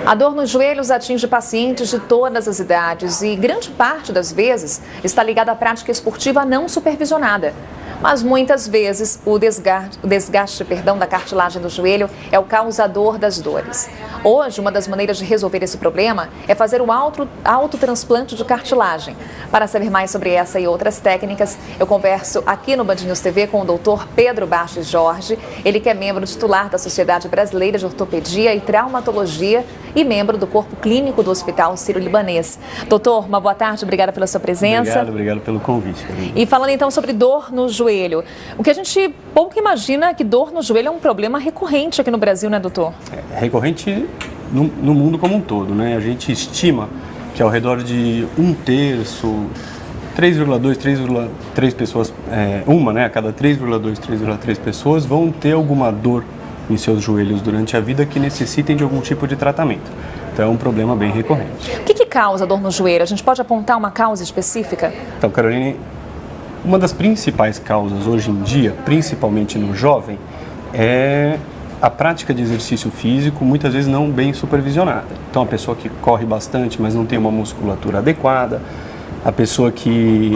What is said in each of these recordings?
A dor nos joelhos atinge pacientes de todas as idades e grande parte das vezes está ligada à prática esportiva não supervisionada. Mas muitas vezes o desgaste da cartilagem do joelho é o causador das dores. Hoje, uma das maneiras de resolver esse problema é fazer o autotransplante de cartilagem. Para saber mais sobre essa e outras técnicas, eu converso aqui no Band News TV com o Dr. Pedro Bastos Jorge, ele que é membro titular da Sociedade Brasileira de Ortopedia e Traumatologia e membro do Corpo Clínico do Hospital Sírio-Libanês. Doutor, uma boa tarde, obrigada pela sua presença. Obrigado pelo convite. E falando então sobre dor no joelho, o que a gente pouco imagina é que dor no joelho é um problema recorrente aqui no Brasil, né, doutor? É recorrente no mundo como um todo, né? A gente estima que ao redor de 1/3, 3,3 pessoas, a cada 3,2, 3,3 pessoas vão ter alguma dor em seus joelhos durante a vida que necessitem de algum tipo de tratamento. Então é um problema bem recorrente. O que causa dor no joelho? A gente pode apontar uma causa específica? Então, Caroline, uma das principais causas hoje em dia, principalmente no jovem, é a prática de exercício físico, muitas vezes não bem supervisionada. Então, a pessoa que corre bastante, mas não tem uma musculatura adequada, a pessoa que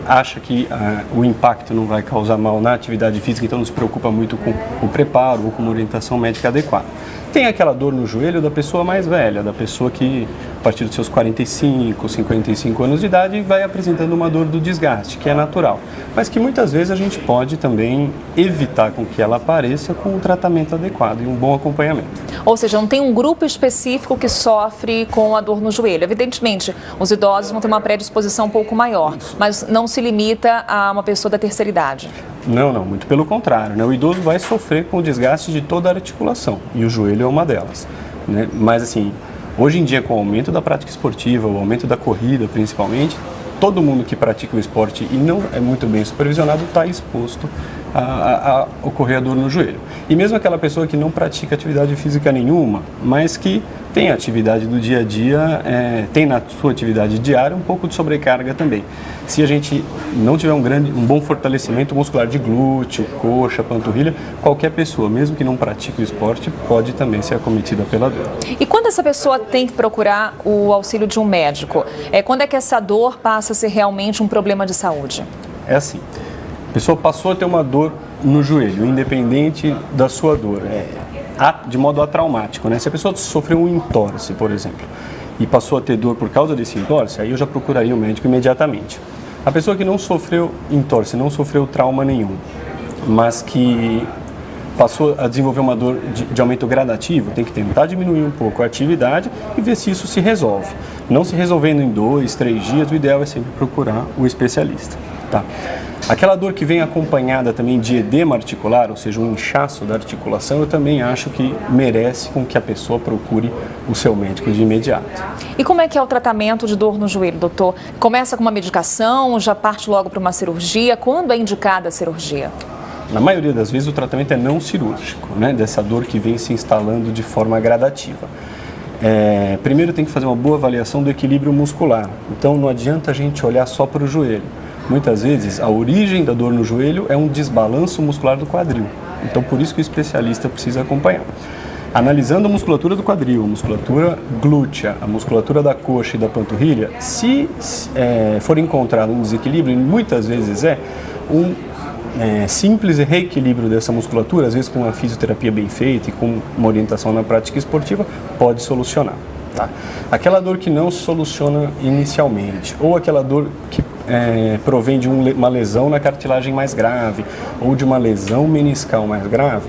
acha que o impacto não vai causar mal na atividade física, então não se preocupa muito com o preparo ou com uma orientação médica adequada. Tem aquela dor no joelho da pessoa mais velha, da pessoa que, a partir dos seus 45, 55 anos de idade, vai apresentando uma dor do desgaste, que é natural, mas que muitas vezes a gente pode também evitar com que ela apareça com um tratamento adequado e um bom acompanhamento. Ou seja, não tem um grupo específico que sofre com a dor no joelho. Evidentemente, os idosos vão ter uma predisposição um pouco maior, mas não se limita a uma pessoa da terceira idade. Não, muito pelo contrário, né? O idoso vai sofrer com o desgaste de toda a articulação e o joelho é uma delas, né? Mas assim, hoje em dia, com o aumento da prática esportiva, o aumento da corrida principalmente, todo mundo que pratica o esporte e não é muito bem supervisionado está exposto a ocorrer a dor no joelho. E mesmo aquela pessoa que não pratica atividade física nenhuma, mas que tem atividade do dia a dia, tem na sua atividade diária um pouco de sobrecarga também. Se a gente não tiver um bom fortalecimento muscular de glúteo, coxa, panturrilha, qualquer pessoa, mesmo que não pratique o esporte, pode também ser acometida pela dor. E quando essa pessoa tem que procurar o auxílio de um médico? Quando é que essa dor passa a ser realmente um problema de saúde? É assim, a pessoa passou a ter uma dor no joelho, independente da sua dor, de modo atraumático, né? Se a pessoa sofreu um entorse, por exemplo, e passou a ter dor por causa desse entorse, aí eu já procuraria o médico imediatamente. A pessoa que não sofreu entorse, não sofreu trauma nenhum, mas que passou a desenvolver uma dor de aumento gradativo, tem que tentar diminuir um pouco a atividade e ver se isso se resolve. Não se resolvendo em 2, 3 dias, o ideal é sempre procurar o especialista. Tá? Aquela dor que vem acompanhada também de edema articular, ou seja, um inchaço da articulação, eu também acho que merece com que a pessoa procure o seu médico de imediato. E como é que é o tratamento de dor no joelho, doutor? Começa com uma medicação, já parte logo para uma cirurgia? Quando é indicada a cirurgia? Na maioria das vezes o tratamento é não cirúrgico, né? Dessa dor que vem se instalando de forma gradativa. Primeiro tem que fazer uma boa avaliação do equilíbrio muscular, então não adianta a gente olhar só para o joelho. Muitas vezes, a origem da dor no joelho é um desbalanço muscular do quadril. Então, por isso que o especialista precisa acompanhar. Analisando a musculatura do quadril, a musculatura glútea, a musculatura da coxa e da panturrilha, se for encontrado um desequilíbrio, e muitas vezes um simples reequilíbrio dessa musculatura, às vezes com uma fisioterapia bem feita e com uma orientação na prática esportiva, pode solucionar. Tá? Aquela dor que não soluciona inicialmente, ou aquela dor que provém de uma lesão na cartilagem mais grave ou de uma lesão meniscal mais grave,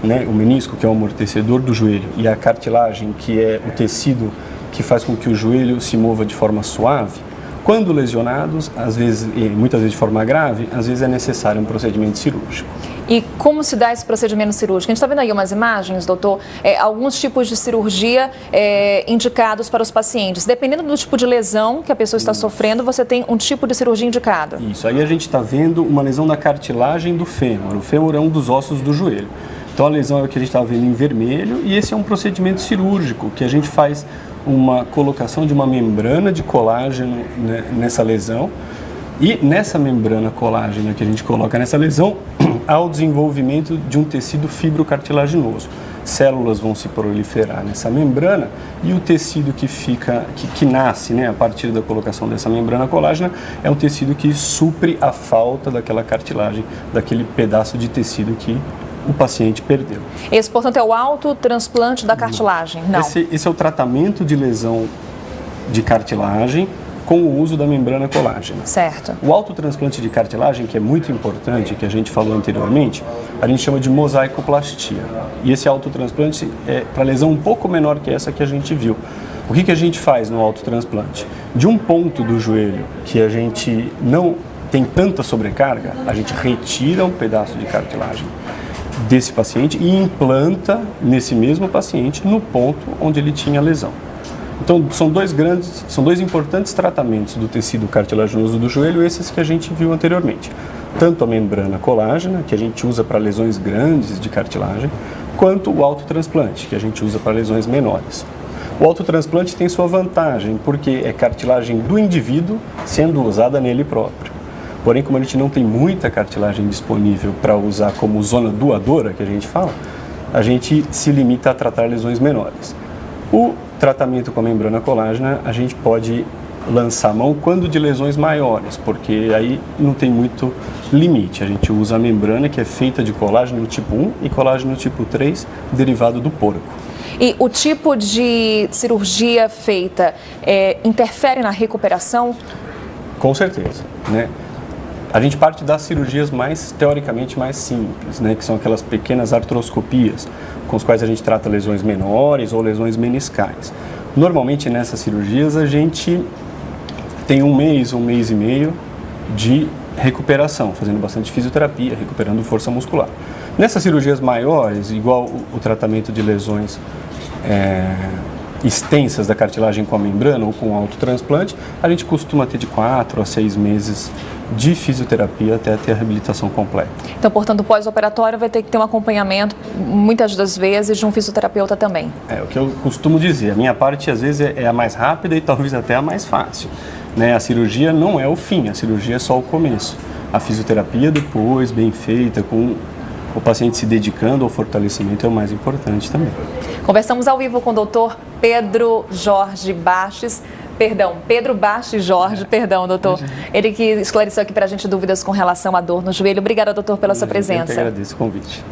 né? O menisco, que é o amortecedor do joelho, e a cartilagem, que é o tecido que faz com que o joelho se mova de forma suave, quando lesionados, às vezes, e muitas vezes de forma grave, às vezes é necessário um procedimento cirúrgico. E como se dá esse procedimento cirúrgico? A gente está vendo aí umas imagens, doutor, alguns tipos de cirurgia indicados para os pacientes. Dependendo do tipo de lesão que a pessoa está sofrendo, você tem um tipo de cirurgia indicada. Isso, aí a gente está vendo uma lesão da cartilagem do fêmur. O fêmur é um dos ossos do joelho. Então a lesão é o que a gente está vendo em vermelho e esse é um procedimento cirúrgico que a gente faz uma colocação de uma membrana de colágeno, né, nessa lesão. E nessa membrana colágena que a gente coloca nessa lesão, ao desenvolvimento de um tecido fibrocartilaginoso. Células vão se proliferar nessa membrana e o tecido que nasce, né, a partir da colocação dessa membrana colágena é um tecido que supre a falta daquela cartilagem, daquele pedaço de tecido que o paciente perdeu. Esse, portanto, é o autotransplante da cartilagem? Não. Esse é o tratamento de lesão de cartilagem com o uso da membrana colágena. Certo. O autotransplante de cartilagem, que é muito importante, que a gente falou anteriormente, a gente chama de mosaicoplastia. E esse autotransplante é para lesão um pouco menor que essa que a gente viu. O que a gente faz no autotransplante? De um ponto do joelho que a gente não tem tanta sobrecarga, a gente retira um pedaço de cartilagem desse paciente e implanta nesse mesmo paciente no ponto onde ele tinha lesão. Então, são dois importantes tratamentos do tecido cartilaginoso do joelho, esses que a gente viu anteriormente. Tanto a membrana colágena, que a gente usa para lesões grandes de cartilagem, quanto o autotransplante, que a gente usa para lesões menores. O autotransplante tem sua vantagem, porque é cartilagem do indivíduo sendo usada nele próprio. Porém, como a gente não tem muita cartilagem disponível para usar como zona doadora, que a gente fala, a gente se limita a tratar lesões menores. O tratamento com a membrana colágena, a gente pode lançar mão quando de lesões maiores, porque aí não tem muito limite. A gente usa a membrana que é feita de colágeno tipo 1 e colágeno tipo 3, derivado do porco. E o tipo de cirurgia feita interfere na recuperação? Com certeza, né? A gente parte das cirurgias teoricamente mais simples, né? Que são aquelas pequenas artroscopias, com as quais a gente trata lesões menores ou lesões meniscais. Normalmente nessas cirurgias a gente tem um mês e meio de recuperação, fazendo bastante fisioterapia, recuperando força muscular. Nessas cirurgias maiores, igual o tratamento de lesões extensas da cartilagem com a membrana ou com o autotransplante, a gente costuma ter de 4 a 6 meses de fisioterapia até ter a reabilitação completa. Então, portanto, pós-operatório vai ter que ter um acompanhamento, muitas das vezes, de um fisioterapeuta também. É o que eu costumo dizer, a minha parte às vezes é a mais rápida e talvez até a mais fácil, né? A cirurgia não é o fim, a cirurgia é só o começo. A fisioterapia depois, bem feita, com o paciente se dedicando ao fortalecimento, é o mais importante também. Conversamos ao vivo com o doutor Pedro Bastos Jorge, doutor. Ele que esclareceu aqui para a gente dúvidas com relação à dor no joelho. Obrigada, doutor, pela sua presença. Eu que agradeço o convite.